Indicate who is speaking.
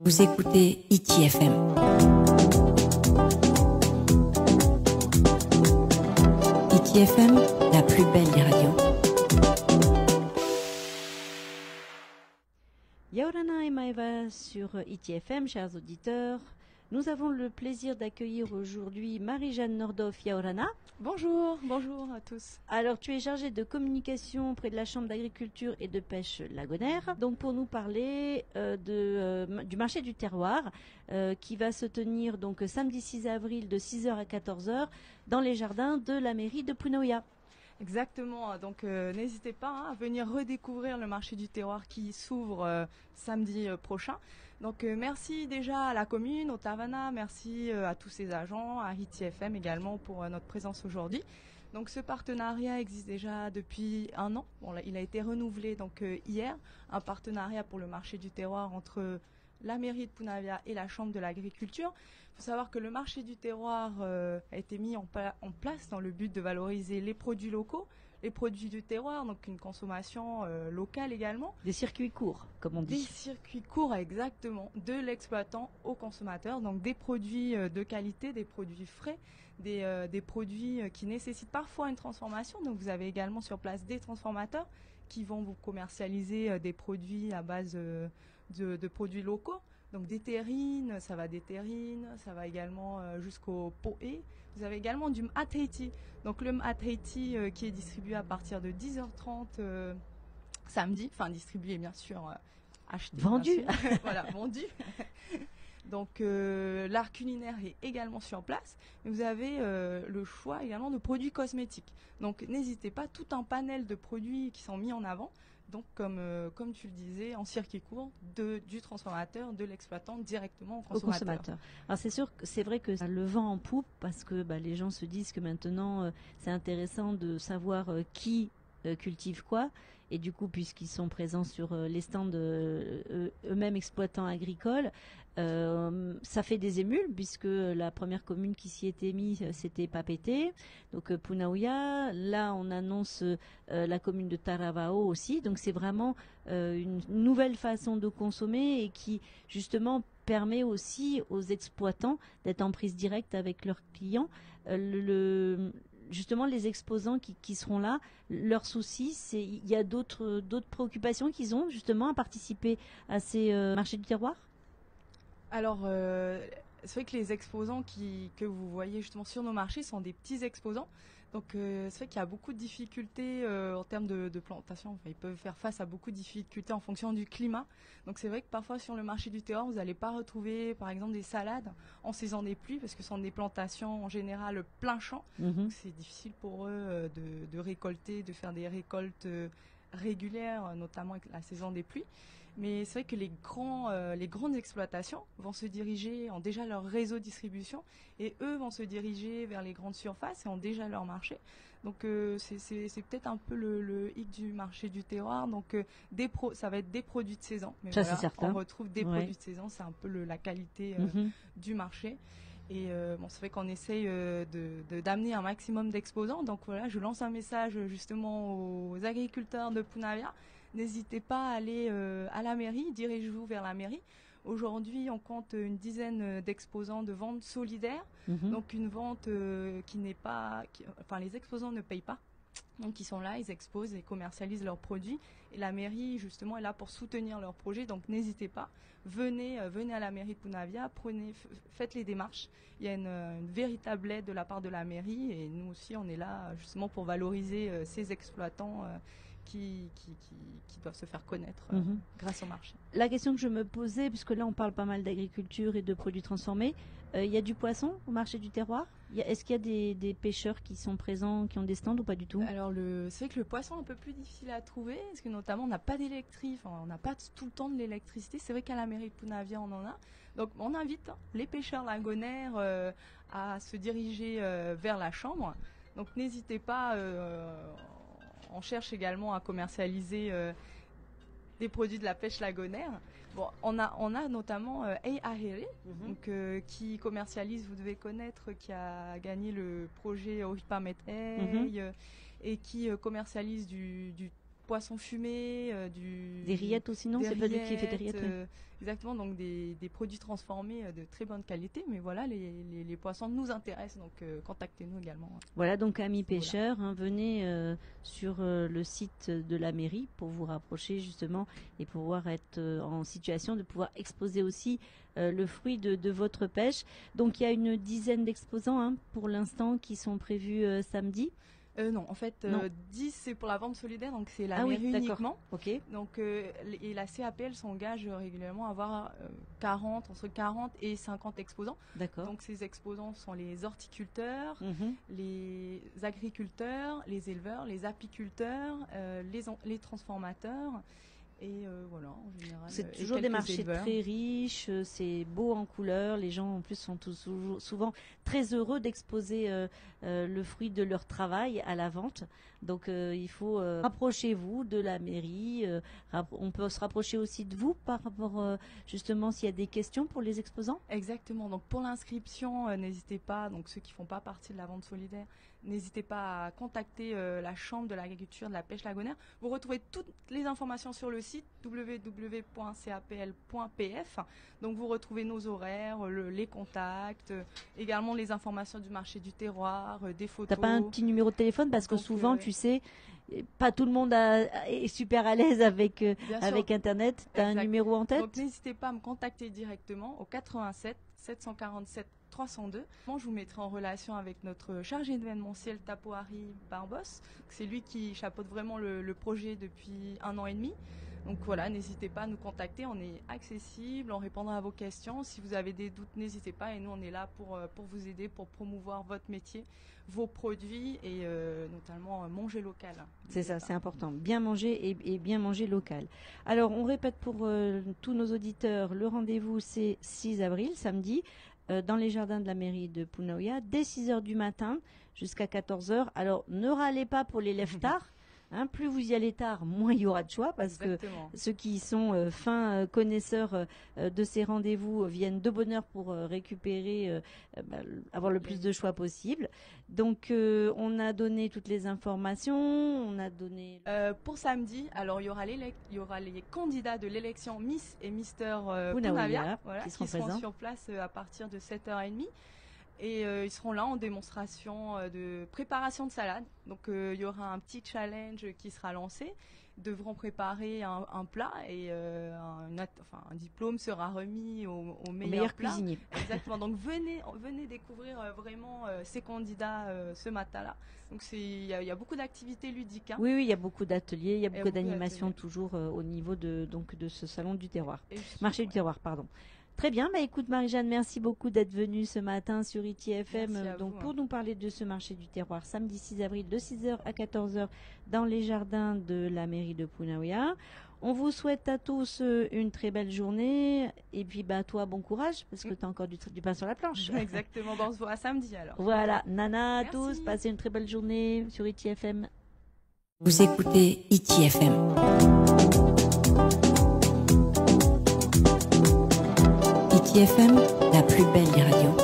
Speaker 1: Vous écoutez ITFM. ITFM, la plus belle des radios.
Speaker 2: Yaorana et Maeva sur ITFM, chers auditeurs. Nous avons le plaisir d'accueillir aujourd'hui Marie-Jeanne Nordhoff. Yaorana.
Speaker 3: Bonjour à tous.
Speaker 2: Alors, tu es chargée de communication auprès de la Chambre d'agriculture et de pêche Lagonaire. Donc, pour nous parler du marché du terroir qui va se tenir donc samedi 6 avril de 6h à 14h dans les jardins de la mairie de Punaouia.
Speaker 3: Exactement, donc n'hésitez pas à venir redécouvrir le marché du terroir qui s'ouvre samedi prochain. Donc merci déjà à la commune, au Tavana, merci à tous ces agents, à ITFM également pour notre présence aujourd'hui. Donc ce partenariat existe déjà depuis 1 an. Bon, là, il a été renouvelé donc hier, un partenariat pour le marché du terroir entre la mairie de Punaouia et la Chambre de l'agriculture. Il faut savoir que le marché du terroir a été mis en place dans le but de valoriser les produits locaux, les produits du terroir, donc une consommation locale également.
Speaker 2: Des circuits courts, comme on dit.
Speaker 3: Des circuits courts, exactement, de l'exploitant au consommateur, donc des produits de qualité, des produits frais, des produits qui nécessitent parfois une transformation. Donc vous avez également sur place des transformateurs qui vont vous commercialiser des produits à base de produits locaux. Donc des terrines, ça va également jusqu'au poé. Vous avez également du m'atreiti. Donc le m'atreiti qui est distribué à partir de 10h30 samedi, enfin distribué bien sûr, acheté.
Speaker 2: Vendu.
Speaker 3: Bien sûr. Voilà, vendu. Donc l'art culinaire est également sur place. Mais vous avez le choix également de produits cosmétiques. Donc n'hésitez pas, tout un panel de produits qui sont mis en avant. Donc comme tu le disais, en circuit court, du transformateur, de l'exploitant directement au consommateur.
Speaker 2: Alors c'est sûr que c'est vrai que ça a le vent en poupe parce que les gens se disent que maintenant c'est intéressant de savoir qui cultive quoi. Et du coup, puisqu'ils sont présents sur les stands eux-mêmes exploitants agricoles, ça fait des émules puisque la première commune qui s'y était mise, c'était Papeete, donc Punaouia. Là, on annonce la commune de Taravao aussi. Donc c'est vraiment une nouvelle façon de consommer et qui justement permet aussi aux exploitants d'être en prise directe avec leurs clients. Justement, les exposants qui seront là, leur souci, c'est il y a d'autres préoccupations qu'ils ont justement à participer à ces marchés du terroir.
Speaker 3: Alors, c'est vrai que les exposants que vous voyez justement sur nos marchés sont des petits exposants. Donc, c'est vrai qu'il y a beaucoup de difficultés en termes de plantation. Enfin, ils peuvent faire face à beaucoup de difficultés en fonction du climat. Donc, c'est vrai que parfois sur le marché du terroir, vous n'allez pas retrouver, par exemple, des salades en saison des pluies, parce que ce sont des plantations en général plein champ. Donc, c'est difficile pour eux de récolter, de faire des récoltes régulières, notamment avec la saison des pluies. Mais c'est vrai que les grandes exploitations vont se diriger, ont déjà leur réseau de distribution, et eux vont se diriger vers les grandes surfaces et ont déjà leur marché. Donc c'est peut-être un peu le hic du marché du terroir. Donc ça va être des produits de saison. Mais
Speaker 2: ça
Speaker 3: voilà,
Speaker 2: c'est certain.
Speaker 3: on retrouve des produits de saison, c'est un peu la qualité du marché. Et c'est vrai qu'on essaye d'amener un maximum d'exposants. Donc voilà, je lance un message justement aux agriculteurs de Punaouia. N'hésitez pas à aller à la mairie, dirigez-vous vers la mairie. Aujourd'hui, on compte une dizaine d'exposants de vente solidaire. Donc une vente qui n'est pas... Enfin, les exposants ne payent pas. Donc ils sont là, ils exposent et commercialisent leurs produits. Et la mairie, justement, est là pour soutenir leurs projets. Donc n'hésitez pas, venez à la mairie de Punaouia, faites les démarches. Il y a une véritable aide de la part de la mairie. Et nous aussi, on est là justement pour valoriser ces exploitants qui doivent se faire connaître grâce au marché.
Speaker 2: La question que je me posais, puisque là on parle pas mal d'agriculture et de produits transformés, il y a du poisson au marché du terroir? Est-ce qu'il y a des pêcheurs qui sont présents, qui ont des stands ou pas du tout?
Speaker 3: Alors c'est vrai que le poisson est un peu plus difficile à trouver, parce que notamment on n'a pas d'électricité, on n'a pas tout le temps de l'électricité. C'est vrai qu'à la mairie de Punaouia on en a. Donc on invite les pêcheurs lagonaires à se diriger vers la chambre. Donc n'hésitez pas, on cherche également à commercialiser des produits de la pêche lagonaire. Bon, on a notamment Ei Ahere, donc qui commercialise, vous devez connaître, qui a gagné le projet Ohipamet et qui commercialise du poissons fumés,
Speaker 2: des rillettes aussi, non? C'est pas lui qui fait des rillettes,
Speaker 3: exactement, donc des produits transformés de très bonne qualité. Mais voilà, les poissons nous intéressent, donc contactez-nous également.
Speaker 2: Voilà, donc amis pêcheurs, venez sur le site de la mairie pour vous rapprocher justement et pouvoir être en situation de pouvoir exposer aussi le fruit de votre pêche. Donc il y a une dizaine d'exposants pour l'instant qui sont prévus samedi.
Speaker 3: Non, en fait, 10 c'est pour la vente solidaire, donc c'est la
Speaker 2: mairie
Speaker 3: uniquement.
Speaker 2: Okay.
Speaker 3: Donc, et la CAPL s'engage régulièrement à avoir entre 40 et 50 exposants.
Speaker 2: D'accord.
Speaker 3: Donc ces exposants sont les horticulteurs, les agriculteurs, les éleveurs, les apiculteurs, les transformateurs. Et voilà, en général.
Speaker 2: C'est toujours des marchés très riches, c'est beau en couleurs. Les gens en plus sont souvent très heureux d'exposer le fruit de leur travail à la vente. Donc il faut rapprochez-vous de la mairie. On peut se rapprocher aussi de vous par rapport justement s'il y a des questions pour les exposants.
Speaker 3: Exactement. Donc pour l'inscription, n'hésitez pas. Donc ceux qui font pas partie de la vente solidaire, n'hésitez pas à contacter la Chambre de l'agriculture de la pêche lagonaire. Vous retrouvez toutes les informations sur le site www.capl.pf. Donc vous retrouvez nos horaires, les contacts, également les informations du marché du terroir, des photos.
Speaker 2: T'as pas un petit numéro de téléphone parce que souvent, tu sais, pas tout le monde est super à l'aise avec Internet. Tu as un numéro en tête?
Speaker 3: Donc n'hésitez pas à me contacter directement au 87 747 302. Je vous mettrai en relation avec notre chargé d'événementiel Tapoari Barbos. C'est lui qui chapeaute vraiment le projet depuis 1 an et demi. Donc voilà, n'hésitez pas à nous contacter, on est accessible, on répondra à vos questions. Si vous avez des doutes, n'hésitez pas et nous on est là pour vous aider, pour promouvoir votre métier, vos produits et notamment manger local.
Speaker 2: C'est ça, c'est important, bien manger et bien manger local. Alors on répète pour tous nos auditeurs, le rendez-vous c'est 6 avril, samedi, dans les jardins de la mairie de Punaouia, dès 6h du matin jusqu'à 14h. Alors ne râlez pas pour les lève-tard. Plus vous y allez tard, moins il y aura de choix parce que ceux qui sont fins connaisseurs de ces rendez-vous viennent de bonne heure pour récupérer, avoir le plus de choix possible. Donc on a donné toutes les informations, on a donné...
Speaker 3: pour samedi, alors il y aura les candidats de l'élection Miss et Mister Punaouia qui seront sur place à partir de 7h30. Et ils seront là en démonstration de préparation de salade. Donc il y aura un petit challenge qui sera lancé. Ils devront préparer un plat et un diplôme sera remis au meilleur
Speaker 2: cuisinier.
Speaker 3: Exactement. Donc venez découvrir vraiment ces candidats ce matin-là. Donc il y a beaucoup d'activités ludiques.
Speaker 2: Oui, il y a beaucoup d'ateliers, il y a beaucoup d'animations toujours au niveau de ce salon du terroir. Marché du terroir, pardon. Très bien, écoute Marie-Jeanne, merci beaucoup d'être venue ce matin sur ITFM pour nous parler de ce marché du terroir samedi 6 avril de 6h à 14h dans les jardins de la mairie de Punaouia. On vous souhaite à tous une très belle journée et puis toi bon courage parce que tu as encore du pain sur la planche.
Speaker 3: Exactement, on se voit samedi alors.
Speaker 2: Voilà, nana à tous, passez une très belle journée sur ITFM.
Speaker 1: Vous écoutez ITFM. ITFM, la plus belle des radios.